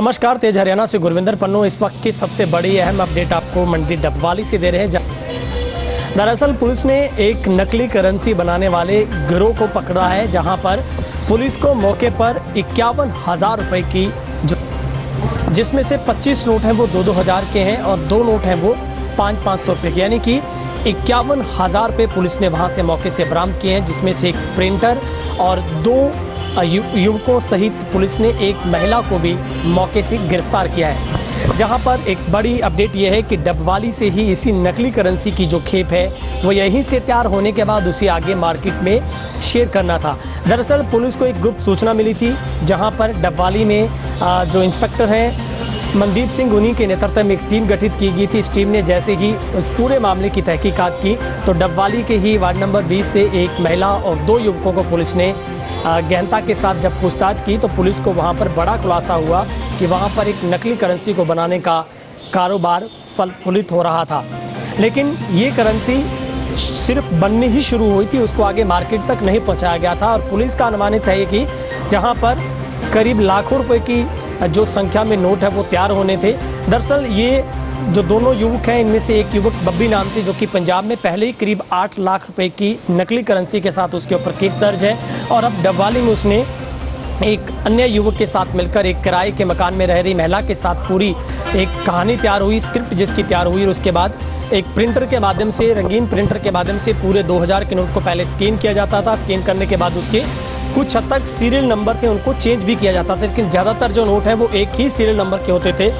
नमस्कार, तेज हरियाणा से गुरविंदर पन्नू इस वक्त की सबसे बड़ी अहम अपडेट आपको मंडी डबवाली से दे रहे हैं। दरअसल पुलिस ने एक नकली करेंसी बनाने वाले गिरोह को पकड़ा है, जहां पर पुलिस को मौके पर 51,000 रुपये की जिसमें से 25 नोट हैं वो 2-2 हज़ार के हैं और 2 नोट हैं वो 500-500 रुपये के, यानी कि 51,000 रुपये पुलिस ने वहां से मौके से बरामद किए हैं, जिसमें से एक प्रिंटर और 2 युवकों सहित पुलिस ने एक महिला को भी मौके से गिरफ्तार किया है। जहां पर एक बड़ी अपडेट यह है कि डबवाली से ही इसी नकली करेंसी की जो खेप है वो यहीं से तैयार होने के बाद उसे आगे मार्केट में शेयर करना था। दरअसल पुलिस को एक गुप्त सूचना मिली थी, जहां पर डबवाली में जो इंस्पेक्टर हैं मनदीप सिंह, उन्हीं के नेतृत्व में एक टीम गठित की गई थी। इस टीम ने जैसे ही उस पूरे मामले की तहकीकात की तो डबवाली के ही वार्ड नंबर 20 से एक महिला और 2 युवकों को पुलिस ने गहनता के साथ जब पूछताछ की तो पुलिस को वहां पर बड़ा खुलासा हुआ कि वहां पर एक नकली करेंसी को बनाने का कारोबार फलित हो रहा था। लेकिन ये करेंसी सिर्फ बननी ही शुरू हुई थी, उसको आगे मार्केट तक नहीं पहुंचाया गया था। और पुलिस का अनुमानित है कि जहां पर करीब लाखों रुपए की जो संख्या में नोट है वो तैयार होने थे। दरअसल ये जो दोनों युवक हैं, इनमें से एक युवक बब्बी नाम से, जो कि पंजाब में पहले ही करीब 8 लाख रुपए की नकली करेंसी के साथ उसके ऊपर केस दर्ज है, और अब डबवाली में उसने एक अन्य युवक के साथ मिलकर एक किराए के मकान में रह रही महिला के साथ पूरी एक कहानी तैयार हुई, स्क्रिप्ट जिसकी तैयार हुई, और उसके बाद एक प्रिंटर के माध्यम से, रंगीन प्रिंटर के माध्यम से पूरे 2000 के नोट को पहले स्कैन किया जाता था। स्कैन करने के बाद उसके कुछ हद तक सीरियल नंबर थे, उनको चेंज भी किया जाता था, लेकिन ज़्यादातर जो नोट हैं वो एक ही सीरियल नंबर के होते थे।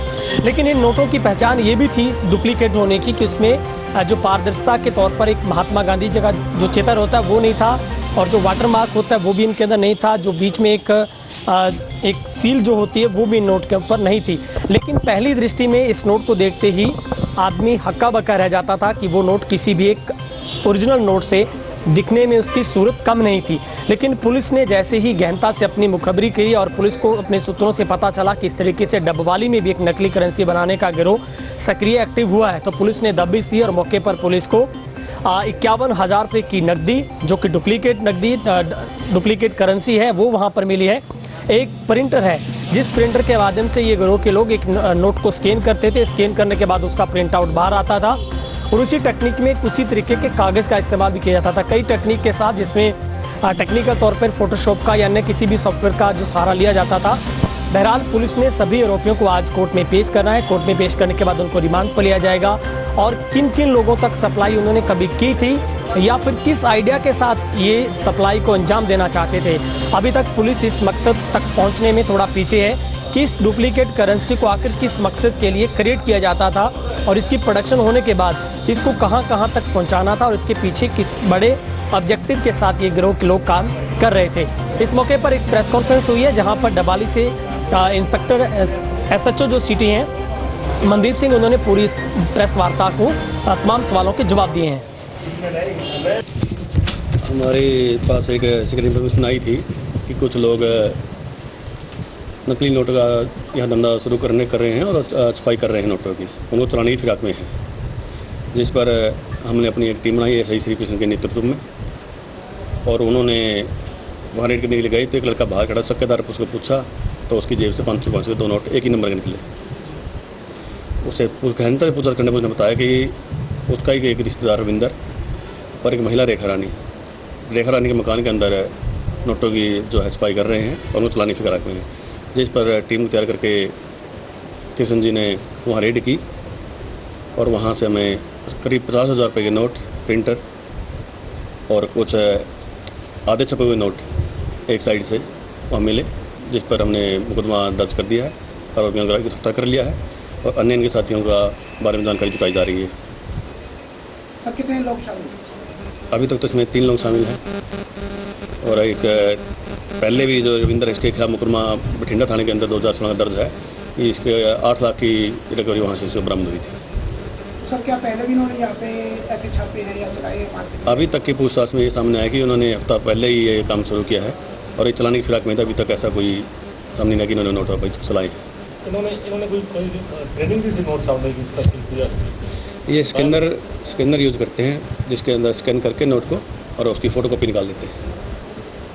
लेकिन इन नोटों की पहचान ये भी थी डुप्लीकेट होने की कि उसमें जो पारदर्शिता के तौर पर एक महात्मा गांधी जी का जो चित्र होता है वो नहीं था, और जो वाटर मार्क होता है वो भी इनके अंदर नहीं था, जो बीच में एक सील जो होती है वो भी इन नोट के ऊपर नहीं थी। लेकिन पहली दृष्टि में इस नोट को देखते ही आदमी हक्का बक्का रह जाता था कि वो नोट किसी भी एक ओरिजिनल नोट से दिखने में उसकी सूरत कम नहीं थी। लेकिन पुलिस ने जैसे ही गहनता से अपनी मुखबरी की और पुलिस को अपने सूत्रों से पता चला कि इस तरीके से डबवाली में भी एक नकली करेंसी बनाने का गिरोह सक्रिय एक्टिव हुआ है, तो पुलिस ने दबिश दी और मौके पर पुलिस को 51,000 रुपये की नकदी, जो कि डुप्लीकेट करेंसी है, वो वहाँ पर मिली है। एक प्रिंटर है, जिस प्रिंटर के माध्यम से ये गिरोह के लोग एक नोट को स्कैन करते थे, स्कैन करने के बाद उसका प्रिंट आउट बाहर आता था, और उसी टेक्निक में उसी तरीके के कागज़ का इस्तेमाल भी किया जाता था, कई टेक्निक के साथ, जिसमें टेक्निकल तौर पर फोटोशॉप का या अन्य किसी भी सॉफ्टवेयर का जो सहारा लिया जाता था। बहरहाल पुलिस ने सभी आरोपियों को आज कोर्ट में पेश करना है। कोर्ट में पेश करने के बाद उनको रिमांड पर लिया जाएगा, और किन किन लोगों तक सप्लाई उन्होंने कभी की थी या फिर किस आइडिया के साथ ये सप्लाई को अंजाम देना चाहते थे, अभी तक पुलिस इस मकसद तक पहुँचने में थोड़ा पीछे है कि इस डुप्लीकेट करेंसी को आखिर किस मकसद के लिए क्रिएट किया जाता था, और इसकी प्रोडक्शन होने के बाद इसको कहां तक पहुंचाना था, और इसके पीछे किस बड़े ऑब्जेक्टिव के साथ ये गिरोह के लोग काम कर रहे थे। इस मौके पर एक प्रेस कॉन्फ्रेंस हुई है, जहां पर डबवाली से इंस्पेक्टर SHO जो सिटी हैं मनदीप सिंह, उन्होंने पूरी प्रेस वार्ता को तमाम सवालों के जवाब दिए हैं। हमारे पास एक सीक्रेट इन्फॉर्मेशन आई थी कि कुछ लोग नकली नोट का यह धंधा शुरू कर रहे हैं और छपाई कर रहे हैं नोटों की, उनको चलाने की फिराक में है, जिस पर हमने अपनी एक टीम बनाई SI श्री कृष्ण के नेतृत्व में, और उन्होंने वहाँ रेड करने के लिए गए तो एक लड़का बाहर खड़ा, चक्केदार उसको पूछा तो उसकी जेब से 500 के 2 नोट एक ही नंबर के निकले। उसे गहनता से पूछताछ करने पर उसने बताया कि उसका ही एक रिश्तेदार रविंदर और एक महिला रेखा रानी के मकान के अंदर नोटों की जो है छपाई कर रहे हैं और उनको चलाने की फिराक में है, जिस पर टीम तैयार करके किशन जी ने वहाँ रेड की, और वहाँ से हमें करीब 50,000 रुपये के नोट, प्रिंटर और कुछ आधे छपे हुए नोट एक साइड से वहाँ मिले, जिस पर हमने मुकदमा दर्ज कर दिया है और आरोपियों को गिरफ्तार कर लिया है, और अन्य इनके साथियों का बारे में जानकारी जुटाई जा रही है। सर, कितने लोग शामिल? अभी तक तो इसमें 3 लोग शामिल हैं, और एक पहले भी जो रविंदर, इसके खिलाफ मुकदमा बठिंडा थाने के अंदर 2016 दर्ज है कि इसके 8 लाख की रिकवरी वहाँ से बरामद हुई थी। सर, क्या पहले भी उन्होंने यहाँ पे ऐसे छापे हैं या चलाए मार्केट? अभी तक की पूछताछ में ये सामने आया कि उन्होंने हफ्ता पहले ही ये काम शुरू किया है, और ये चलाने की फिराक में था। अभी तक ऐसा कोई सामने नहीं कि इन्होंने नोट चलाए। इन्होंने कोई ट्रेनिंग भी थी नोट सामने की? ये स्कैनर यूज करते हैं, जिसके अंदर स्कैन करके नोट को और उसकी फ़ोटोकॉपी निकाल देते हैं।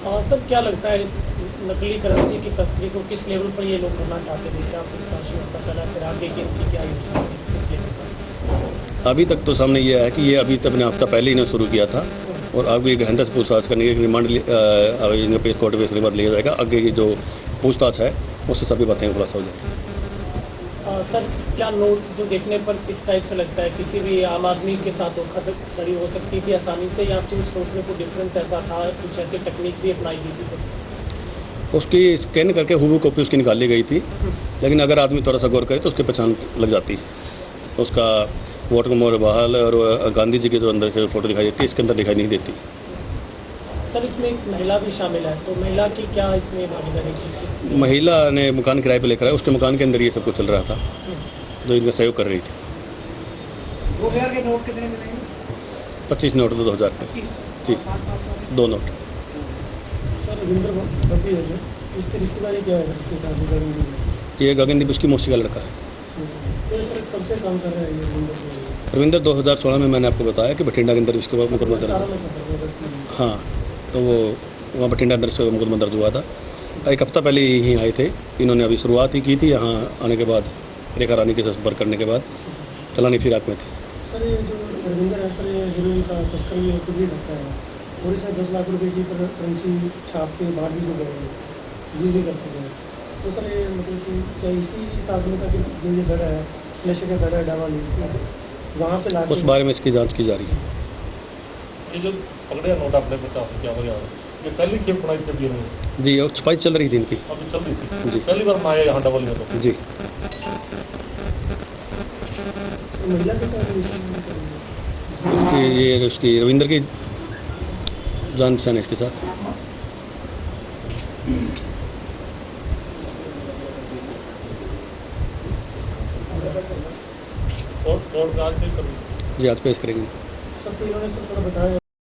सर, क्या लगता है इस नकली करेंसी की तस्करी को किस लेवल पर ये लोग करना चाहते थे, क्या कुछ राशि पता चला, फिर आगे की इनकी क्या योजना थी, किस लेवल पर? अभी तक तो सामने ये है कि ये अभी तक हफ्ता पहले ही ने शुरू किया था और आगे गहनता से पूछताछ करने के रिमांड आवेदन पे कोर्ट में रिमांड लिया जाएगा। आगे की जो पूछताछ है उससे सभी बातें खुलासा हो जाएगी। सर, क्या नोट जो देखने पर किस टाइप से लगता है, किसी भी आम आदमी के साथ धोखाधड़ी हो सकती थी आसानी से, या फिर उस नोट में कोई डिफरेंस ऐसा था, कुछ ऐसी टेक्निक भी अपनाई गई थी सर? उसकी स्कैन करके हुबहू कॉपी उसकी निकाली गई थी, लेकिन अगर आदमी थोड़ा सा गौर करे तो उसकी पहचान लग जाती है। उसका वोट का मोहर बहाल और गांधी जी की जो अंदर से फ़ोटो दिखाई देती है, इसके अंदर दिखाई नहीं देती। सर, इसमें एक महिला भी शामिल है, तो महिला की क्या इसमें भागीदारी थी? महिला ने मकान किराए पे लेकर आया, उसके मकान के अंदर ये सब कुछ चल रहा था जो इनका सहयोग कर रही थी। 2000 के नोट कितने मिलेंगे? 25 नोट 2000 के जी, 2 नोट। सर, रविंद्र बब्बी है जो, इसकी रिश्तेदारी क्या है इसके साथ? ये गगनदीप उसकी मौसी का लड़का है। तो सर कब से काम कर रहे हैं ये रविंदर 2016 में मैंने आपको बताया कि बठिंडा के अंदर उसके बाद मुकदमा दर्ज। हाँ, तो वो वहाँ बठिंडा अंदर से मुकदमा दर्ज हुआ था। एक हफ्ता पहले ही आए थे इन्होंने, अभी शुरुआत ही की थी। यहाँ आने के बाद रेखा रानी के संपर्क करने के बाद चलानी फिराक में थे। सर, ये जो रविंदर है सर, ये हीरोइन का तस्कर ये खुद ही करता है और इसे 10 लाख रुपए की करेंसी छाप के बाहर भी जो गए हैं, यूज भी कर चुके हैं। तो सर, ये मतलब कि क्या इसी ताक में था कि जो ये घर है नशे का घर है डावा ली वहाँ से ला उस बारे में इसकी जाँच की जा रही है। ये जो पकड़े नोट आपने 50 क्या हो, ये पहली खेप बनाई थी अभी इन्होंने? जी, और छपाई चल रही थी इनकी। अभी चल रही थी जी। पहली बार आया यहाँ डबल में तो? जी। महिला के साथ उसकी ये उसकी रविंदर की जान पहचान है इसके साथ। और आज नहीं कर जी, आज पेश करेंगे। सब तो इन्होंने थोड़ा बताया।